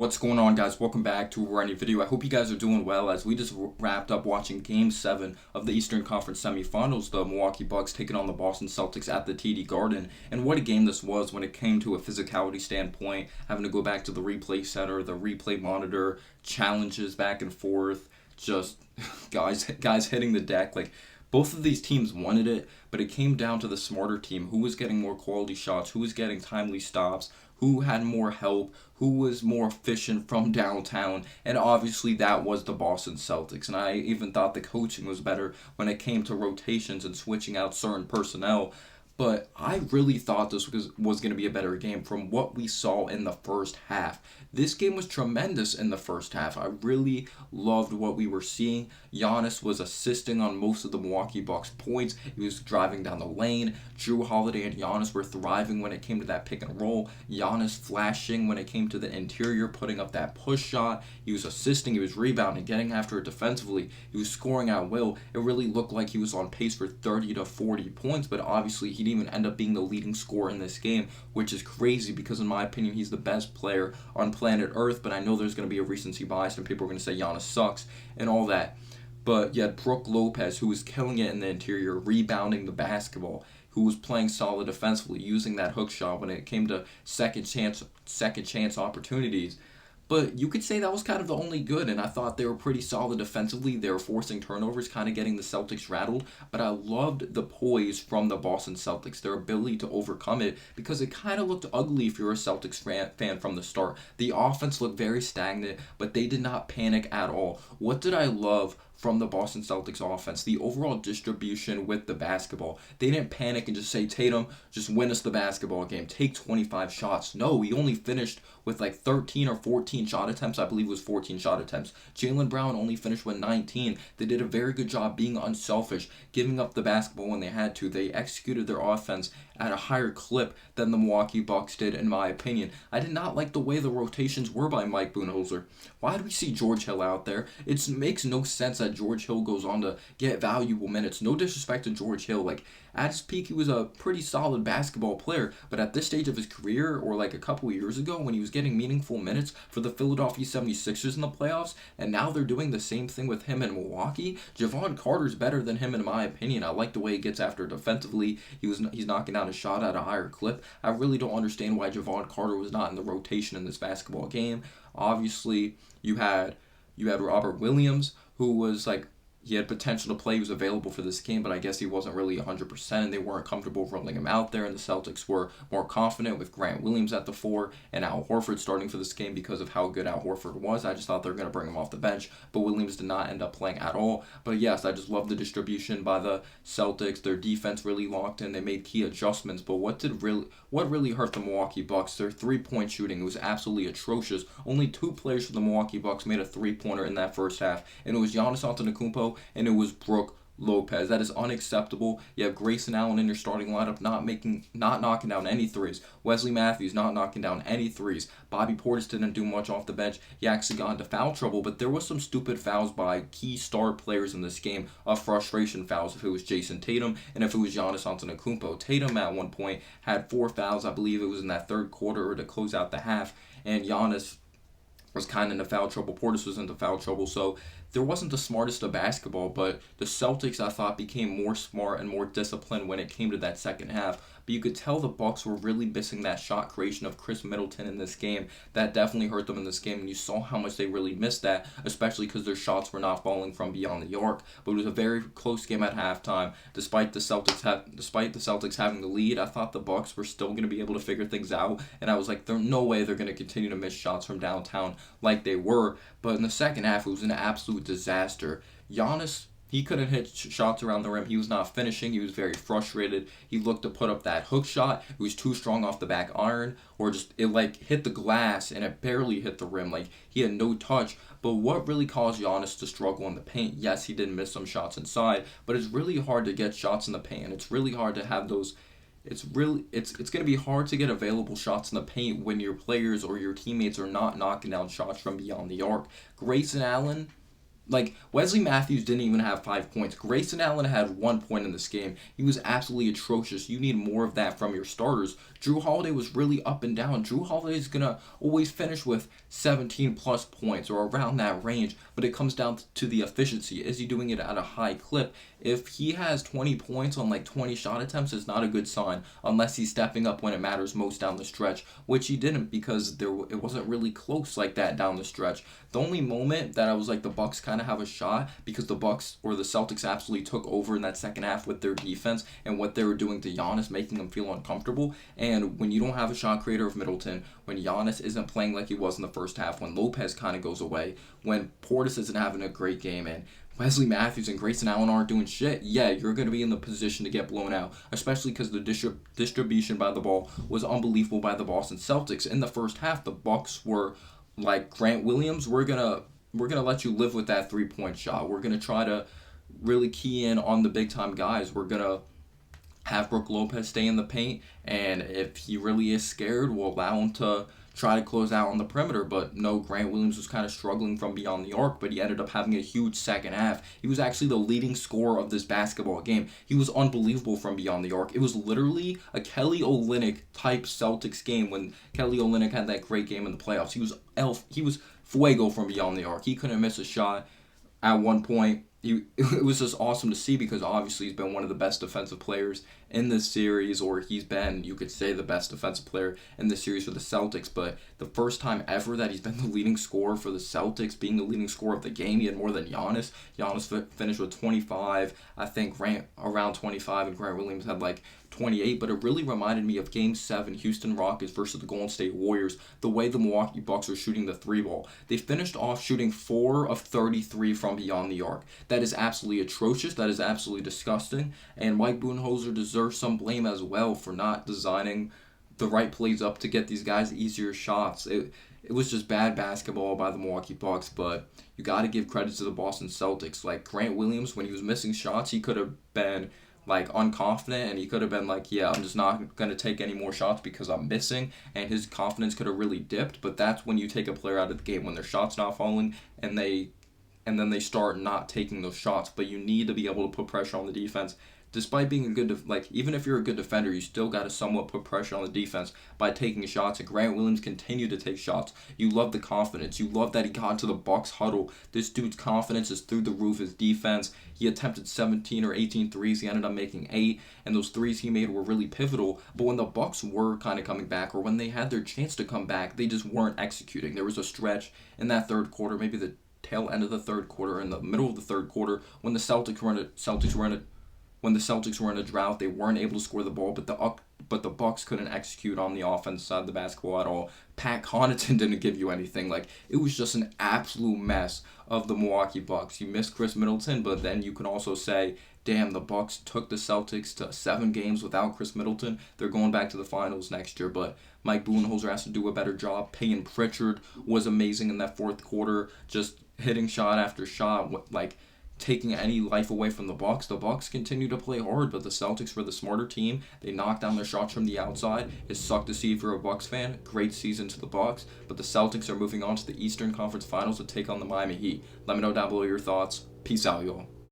What's going on, guys? Welcome back to a brand new video. I hope you guys are doing well as we just wrapped up watching Game 7 of the Eastern Conference semifinals, the Milwaukee Bucks taking on the Boston Celtics at the TD Garden. And what a game this was when it came to a physicality standpoint, having to go back to the replay center, the replay monitor, challenges back and forth, just guys hitting the deck. Like, both of these teams wanted it, but it came down to the smarter team, who was getting more quality shots, who was getting timely stops, who had more help, who was more efficient from downtown, and obviously that was the Boston Celtics. And I even thought the coaching was better when it came to rotations and switching out certain personnel. But I really thought this was going to be a better game from what we saw in the first half. This game was tremendous in the first half. I really loved what we were seeing. Giannis was assisting on most of the Milwaukee Bucks points. He was driving down the lane. Drew Holiday and Giannis were thriving when it came to that pick and roll. Giannis flashing when it came to the interior, putting up that push shot. He was assisting. He was rebounding, getting after it defensively. He was scoring at will. It really looked like he was on pace for 30 to 40 points, but obviously he didn't even end up being the leading scorer in this game, which is crazy because in my opinion he's the best player on planet Earth. But I know there's going to be a recency bias and people are going to say Giannis sucks and all that. But you had Brook Lopez, who was killing it in the interior, rebounding the basketball, who was playing solid defensively, using that hook shot when it came to second chance opportunities. But you could say that was kind of the only good, and I thought they were pretty solid defensively. They were forcing turnovers, kind of getting the Celtics rattled, but I loved the poise from the Boston Celtics, their ability to overcome it, because it kind of looked ugly if you're a Celtics fan from the start. The offense looked very stagnant, but they did not panic at all. What did I love from the Boston Celtics offense? The overall distribution with the basketball. They didn't panic and just say, Tatum, just win us the basketball game. Take 25 shots. No, he only finished with like 13 or 14 shot attempts. I believe it was 14 shot attempts. Jaylen Brown only finished with 19. They did a very good job being unselfish, giving up the basketball when they had to. They executed their offense at a higher clip than the Milwaukee Bucks did, in my opinion. I did not like the way the rotations were by Mike Budenholzer. Why do we see George Hill out there? It makes no sense that George Hill goes on to get valuable minutes. No disrespect to George Hill. Like, at his peak, he was a pretty solid basketball player, but at this stage of his career, or like a couple years ago when he was getting meaningful minutes for the Philadelphia 76ers in the playoffs, and now they're doing the same thing with him in Milwaukee, Javon Carter's better than him in my opinion. I like the way he gets after defensively. He's knocking down a shot at a higher clip. I really don't understand why Javon Carter was not in the rotation in this basketball game. Obviously, you had Robert Williams, who was like, he had potential to play. He was available for this game, but I guess he wasn't really 100%, and they weren't comfortable rolling him out there, and the Celtics were more confident with Grant Williams at the 4 and Al Horford starting for this game because of how good Al Horford was. I just thought they were going to bring him off the bench, but Williams did not end up playing at all. But yes, I just love the distribution by the Celtics. Their defense really locked in. They made key adjustments, but what really hurt the Milwaukee Bucks? Their three-point shooting was absolutely atrocious. Only 2 players for the Milwaukee Bucks made a three-pointer in that first half, and it was Giannis Antetokounmpo and it was Brook Lopez. That is unacceptable. You have Grayson Allen in your starting lineup not knocking down any threes. Wesley Matthews not knocking down any threes. Bobby Portis didn't do much off the bench. He actually got into foul trouble, but there was some stupid fouls by key star players in this game of frustration fouls if it was Jason Tatum and if it was Giannis Antetokounmpo. Tatum at one point had 4 fouls. I believe it was in that third quarter or to close out the half, and Giannis was kind of into foul trouble. Portis was into foul trouble. So there wasn't the smartest of basketball, but the Celtics, I thought, became more smart and more disciplined when it came to that second half. But you could tell the Bucks were really missing that shot creation of Chris Middleton in this game. That definitely hurt them in this game, and you saw how much they really missed that, especially because their shots were not falling from beyond the arc. But it was a very close game at halftime. Despite the Celtics having the lead, I thought the Bucks were still going to be able to figure things out, and I was like, there's no way they're going to continue to miss shots from downtown like they were. But in the second half, it was an absolute disaster. Giannis, he couldn't hit shots around the rim. He was not finishing. He was very frustrated. He looked to put up that hook shot. It was too strong off the back iron, or just it like hit the glass and it barely hit the rim. Like, he had no touch. But what really caused Giannis to struggle in the paint? Yes, he did miss some shots inside, but it's really hard to get shots in the paint. It's really hard to have those. It's going to be hard to get available shots in the paint when your players or your teammates are not knocking down shots from beyond the arc. Grayson Allen, Like, Wesley Matthews didn't even have 5 points. Grayson Allen had 1 point in this game. He was absolutely atrocious. You need more of that from your starters. Drew Holiday was really up and down. Drew Holiday is going to always finish with 17 plus points or around that range, but it comes down to the efficiency. Is he doing it at a high clip? If he has 20 points on like 20 shot attempts, it's not a good sign unless he's stepping up when it matters most down the stretch, which he didn't because it wasn't really close like that down the stretch. The only moment that I was like the Bucks kind of have a shot because the Bucks or the Celtics absolutely took over in that second half with their defense and what they were doing to Giannis, making him feel uncomfortable. And when you don't have a shot creator of Middleton, when Giannis isn't playing like he was in the first half, when Lopez kind of goes away, when Portis isn't having a great game, and Wesley Matthews and Grayson Allen aren't doing shit, yeah, you're going to be in the position to get blown out, especially because the distribution by the ball was unbelievable by the Boston Celtics. In the first half, the Bucks were like, Grant Williams, we're gonna let you live with that 3-point shot. We're gonna try to really key in on the big time guys. We're gonna have Brook Lopez stay in the paint, and if he really is scared, we'll allow him to try to close out on the perimeter. But no, Grant Williams was kind of struggling from beyond the arc, but he ended up having a huge second half. He was actually the leading scorer of this basketball game. He was unbelievable from beyond the arc. It was literally a Kelly Olynyk type Celtics game when Kelly Olynyk had that great game in the playoffs. He was fuego from beyond the arc. He couldn't miss a shot at one point. It was just awesome to see because obviously he's been one of the best defensive players in this series, or he's been, you could say, the best defensive player in this series for the Celtics. But the first time ever that he's been the leading scorer for the Celtics, being the leading scorer of the game, he had more than Giannis. Giannis finished with 25, I think around 25, and Grant Williams had like 28, but it really reminded me of Game 7, Houston Rockets versus the Golden State Warriors, the way the Milwaukee Bucks were shooting the 3-ball. They finished off shooting 4 of 33 from beyond the arc. That is absolutely atrocious. That is absolutely disgusting, and Mike Budenholzer deserves some blame as well for not designing the right plays up to get these guys easier shots. It was just bad basketball by the Milwaukee Bucks, but you got to give credit to the Boston Celtics. Like, Grant Williams, when he was missing shots, he could have been like unconfident, and he could have been like, yeah, I'm just not going to take any more shots because I'm missing, and his confidence could have really dipped. But that's when you take a player out of the game, when their shot's not falling and then they start not taking those shots. But you need to be able to put pressure on the defense. Despite being a good, even if you're a good defender, you still got to somewhat put pressure on the defense by taking shots. And Grant Williams continued to take shots. You love the confidence. You love that he got into the Bucks huddle. This dude's confidence is through the roof. His defense, he attempted 17 or 18 threes. He ended up making 8, and those threes he made were really pivotal. But when the Bucks were kind of coming back, or when they had their chance to come back, they just weren't executing. There was a stretch in that third quarter, maybe the tail end of the third quarter, in the middle of the third quarter, when the Celtics were in a drought. They weren't able to score the ball, but the Bucks couldn't execute on the offense side of the basketball at all. Pat Connaughton didn't give you anything. Like, it was just an absolute mess of the Milwaukee Bucks. You missed Chris Middleton, but then you can also say, damn, the Bucks took the Celtics to 7 games without Chris Middleton. They're going back to the finals next year, but Mike Budenholzer has to do a better job. Peyton Pritchard was amazing in that fourth quarter, just hitting shot after shot, like taking any life away from the Bucks. The Bucks continue to play hard, but the Celtics were the smarter team. They knocked down their shots from the outside. It sucked to see if you're a Bucks fan. Great season to the Bucks, but the Celtics are moving on to the Eastern Conference Finals to take on the Miami Heat. Let me know down below your thoughts. Peace out, y'all.